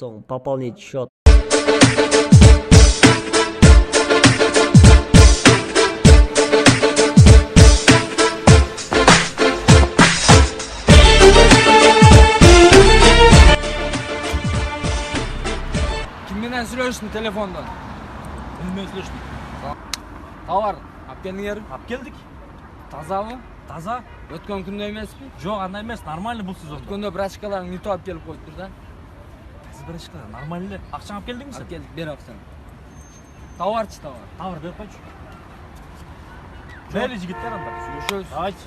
соң пополнить счет. Kimden sürüyorsun telefondan? Kimden sürüyorsun? Tavар, alып келдиңер? Alып geldik. Тазабы? Таза. Өткөн күндө эмеспи? Жоқ, андай емес, нормально бұл сезонда. Өткөндө брачкаларың нетип алып келип коюптур да. Сіз бірінші қылы, нормально. Ақшаң алып келдің Алып сен? келдик, бер акчаны. Товарчы товар. Тауыр беріп қойшы. Бәрі жігіттер анда. Сүйлөшөбүз. Давайте.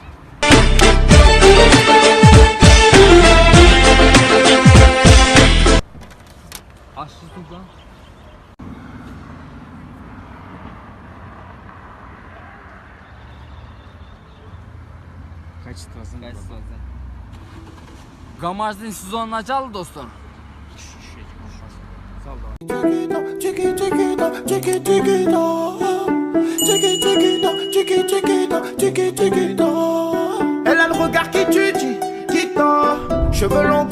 Ашчы султан. Качествосын. Гамаждын сезонун ачалы, достор. Сал, давай. Elle a le regard qui tue, dit, cheveux longs